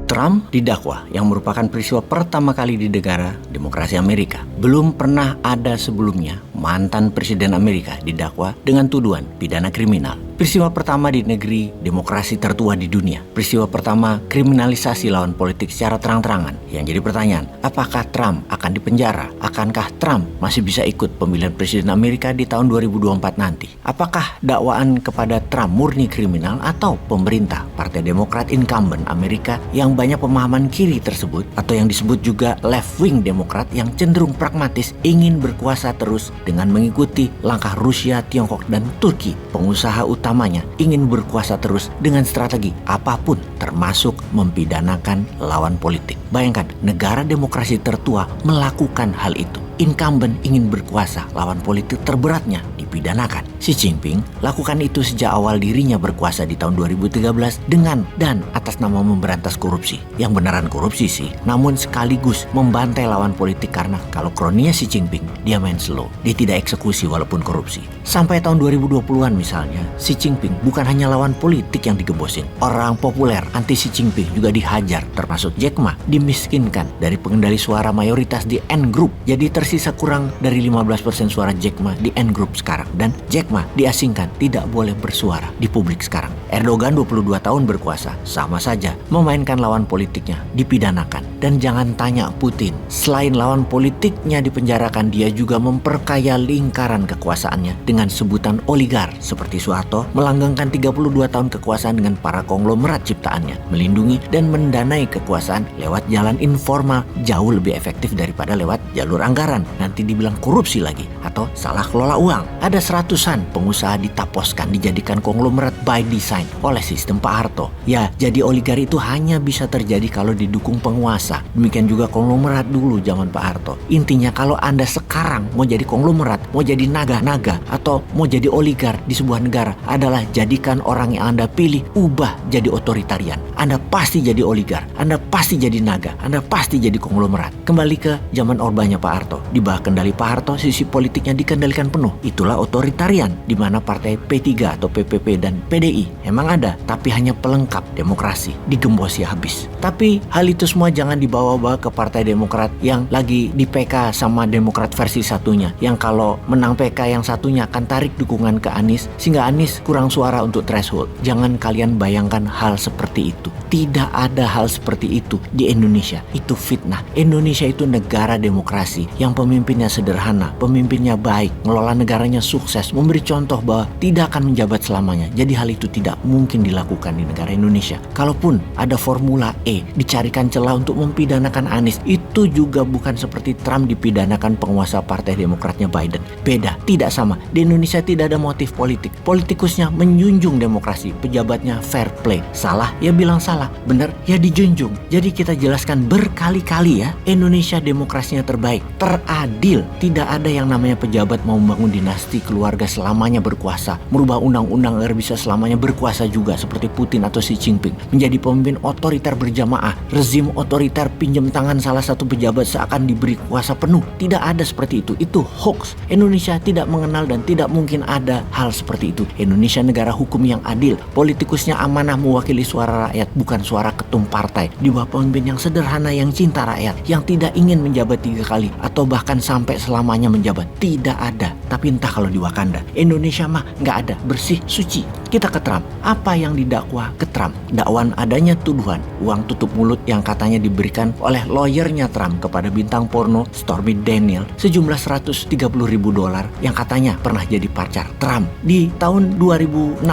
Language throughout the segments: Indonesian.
Trump didakwa yang merupakan peristiwa pertama kali di negara demokrasi Amerika. Belum pernah ada sebelumnya mantan presiden Amerika didakwa dengan tuduhan pidana kriminal. Peristiwa pertama di negeri demokrasi tertua di dunia. Peristiwa pertama kriminalisasi lawan politik secara terang-terangan. Yang jadi pertanyaan, apakah Trump akan dipenjara? Akankah Trump masih bisa ikut pemilihan presiden Amerika di tahun 2024 nanti? Apakah dakwaan kepada Trump murni kriminal atau pemerintah Partai Demokrat incumbent Amerika yang banyak pemahaman kiri tersebut atau yang disebut juga left-wing Demokrat yang cenderung pragmatis ingin berkuasa terus dengan mengikuti langkah Rusia, Tiongkok, dan Turki. Pengusaha utamanya ingin berkuasa terus dengan strategi apapun termasuk mempidanakan lawan politik. Bayangkan negara demokrasi tertua melakukan hal itu. Incumbent ingin berkuasa, lawan politik terberatnya dipidanakan. Xi Jinping lakukan itu sejak awal dirinya berkuasa di tahun 2013 dengan dan atas nama memberantas korupsi. Yang beneran korupsi sih, namun sekaligus membantai lawan politik karena kalau kroninya Xi Jinping, dia main slow. Dia tidak eksekusi walaupun korupsi. Sampai tahun 2020-an misalnya, Xi Jinping bukan hanya lawan politik yang digembosin. Orang populer anti Xi Jinping juga dihajar, termasuk Jack Ma, dimiskinkan dari pengendali suara mayoritas di N Group. Jadi tersisa kurang dari 15% suara Jack Ma di N Group sekarang. Dan Jack Ma diasingkan, tidak boleh bersuara di publik sekarang. Erdogan 22 tahun berkuasa, sama saja memainkan lawan politiknya, dipidanakan. Dan jangan tanya Putin, selain lawan politiknya dipenjarakan, dia juga memperkaya lingkaran kekuasaannya dengan sebutan oligar. Seperti Soeharto melanggengkan 32 tahun kekuasaan dengan para konglomerat ciptaannya, melindungi dan mendanai kekuasaan lewat jalan informal jauh lebih efektif daripada lewat jalur anggaran. Nanti dibilang korupsi lagi atau salah kelola uang. Ada seratusan pengusaha ditaposkan, dijadikan konglomerat by design oleh sistem Pak Harto. Ya, jadi oligar itu hanya bisa terjadi kalau didukung penguasa. Demikian juga konglomerat dulu zaman Pak Harto. Intinya kalau Anda sekarang mau jadi konglomerat, mau jadi naga-naga atau mau jadi oligar di sebuah negara adalah jadikan orang yang Anda pilih ubah jadi otoritarian. Anda pasti jadi oligar, Anda pasti jadi naga, Anda pasti jadi konglomerat. Kembali ke zaman Orbanya Pak Harto. Di bawah kendali Pak Harto, sisi politiknya dikendalikan penuh. Itulah otoritarian, di mana partai P3 atau PPP dan PDI emang ada, tapi hanya pelengkap demokrasi, digembosi habis. Tapi hal itu semua jangan dibawa-bawa ke Partai Demokrat yang lagi di PK sama Demokrat versi satunya, yang kalau menang PK yang satunya akan tarik dukungan ke Anies, sehingga Anies kurang suara untuk threshold. Jangan kalian bayangkan hal seperti itu. Tidak ada hal seperti itu di Indonesia. Itu fitnah. Indonesia itu negara demokrasi yang pemimpinnya sederhana, pemimpinnya baik, ngelola negaranya sukses, memberi contoh bahwa tidak akan menjabat selamanya. Jadi hal itu tidak mungkin dilakukan di negara Indonesia. Kalaupun ada formula E, dicarikan celah untuk mempidanakan Anies, itu juga bukan seperti Trump dipidanakan penguasa Partai Demokratnya Biden. Beda, tidak sama. Di Indonesia tidak ada motif politik. Politikusnya menjunjung demokrasi, pejabatnya fair play. Salah, ya bilang salah. Benar, ya dijunjung. Jadi kita jelaskan berkali-kali ya, Indonesia demokrasinya terbaik, teradil. Tidak ada yang namanya pejabat mau membangun dinasti keluarga selamanya berkuasa, merubah undang-undang agar bisa selamanya berkuasa juga seperti Putin atau Xi Jinping, menjadi pemimpin otoriter berjamaah, rezim otoriter pinjam tangan salah satu pejabat seakan diberi kuasa penuh. Tidak ada seperti itu. Itu hoax. Indonesia tidak mengenal dan tidak mungkin ada hal seperti itu. Indonesia negara hukum yang adil, politikusnya amanah mewakili suara rakyat, bukan suara ketum partai, di bawah pemimpin yang sederhana, yang cinta rakyat, yang tidak ingin menjabat 3 kali atau bahkan sampai selamanya menjabat. Tidak ada. Tapi entah kalau di Wakanda, Indonesia mah nggak ada, bersih, suci. Kita ke Trump. Apa yang didakwa ke Trump? Dakwaan adanya tuduhan uang tutup mulut yang katanya diberikan oleh lawyernya Trump kepada bintang porno Stormy Daniels sejumlah $130.000 yang katanya pernah jadi pacar Trump di tahun 2016,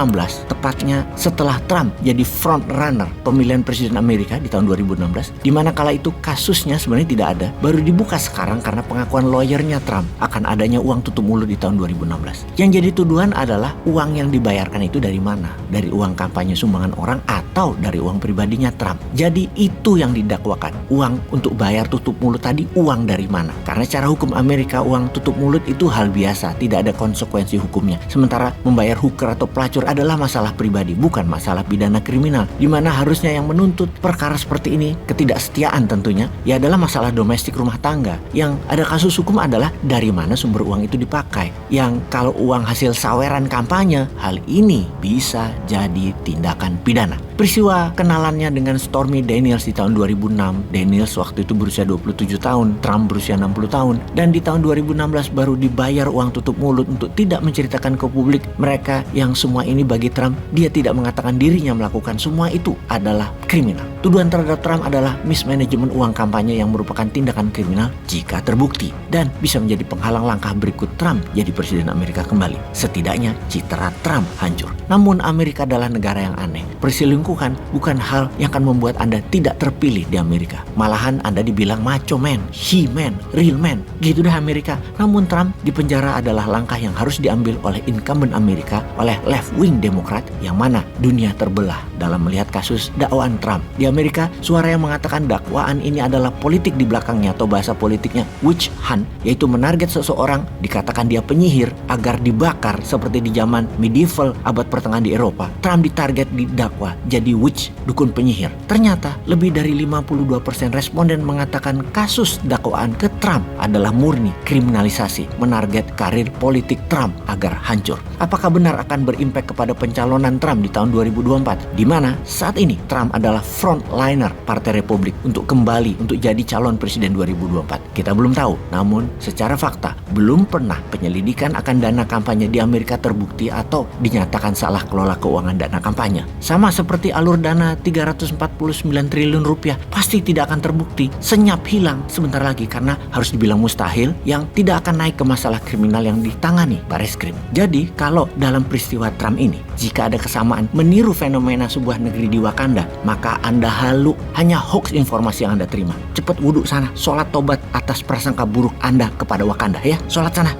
tepatnya setelah Trump jadi front runner pemilihan presiden Amerika di tahun 2016, di mana kala itu kasusnya sebenarnya tidak ada, baru dibuka sekarang karena pengakuan lawyernya Trump akan adanya uang tutup mulut di tahun 2016. Yang jadi tuduhan adalah uang yang dibayarkan itu dari mana? Dari uang kampanye sumbangan orang atau dari uang pribadinya Trump. Jadi itu yang didakwakan. Uang untuk bayar tutup mulut tadi, uang dari mana? Karena cara hukum Amerika uang tutup mulut itu hal biasa, tidak ada konsekuensi hukumnya. Sementara membayar hooker atau pelacur adalah masalah pribadi, bukan masalah pidana kriminal, di mana harusnya yang menuntut perkara seperti ini, ketidaksetiaan tentunya, ya adalah masalah domestik rumah tangga. Yang ada kasus hukum adalah dari mana sumber uang itu dipakai. Yang kalau uang hasil saweran kampanye, hal ini bisa jadi tindakan pidana. Peristiwa kenalannya dengan Stormy Daniels di tahun 2006, Daniels waktu itu berusia 27 tahun, Trump berusia 60 tahun, dan di tahun 2016 baru dibayar uang tutup mulut untuk tidak menceritakan ke publik mereka yang semua ini bagi Trump, dia tidak mengatakan dirinya melakukan semua itu adalah kriminal. Tuduhan terhadap Trump adalah mismanajemen uang kampanye yang merupakan tindakan kriminal jika terbukti dan bisa menjadi penghalang langkah berikut Trump jadi presiden Amerika kembali. Setidaknya citra Trump hancur. Namun Amerika adalah negara yang aneh. Perselingkuhan bukan hal yang akan membuat Anda tidak terpilih di Amerika. Malahan Anda dibilang macho man, he man, real man. Gitu dah Amerika. Namun Trump di penjara adalah langkah yang harus diambil oleh incumbent Amerika, oleh left-wing Demokrat yang mana dunia terbelah dalam melihat kasus dakwaan Trump. Di Amerika, suara yang mengatakan dakwaan ini adalah politik di belakangnya atau bahasa politiknya witch hunt, yaitu menarget seseorang, dikatakan dia penyihir agar dibakar seperti di zaman medieval abad pertengahan di Eropa. Trump ditarget didakwa jadi witch, dukun penyihir. Ternyata lebih dari 52% responden mengatakan kasus dakwaan ke Trump adalah murni kriminalisasi, menarget karir politik Trump agar hancur. Apakah benar akan berimpact kepada pencalonan Trump di tahun 2024, di mana saat ini Trump adalah frontliner Partai Republik untuk kembali untuk jadi calon presiden 2024? Kita belum tahu, namun secara fakta belum pernah penyelidikan akan dana kampanye di Amerika terbukti atau dinyatakan salah kelola keuangan dana kampanye. Sama seperti alur dana 349 triliun rupiah pasti tidak akan terbukti, senyap hilang sebentar lagi karena harus dibilang mustahil yang tidak akan naik ke masalah kriminal yang ditangani Bareskrim. Jadi kalau dalam peristiwa Trump ini, jika ada kesamaan meniru fenomena sebuah negeri di Wakanda, maka Anda halu hanya hoax informasi yang Anda terima. Cepat wudhu sana, sholat tobat atas prasangka buruk Anda kepada Wakanda ya, sholat sana.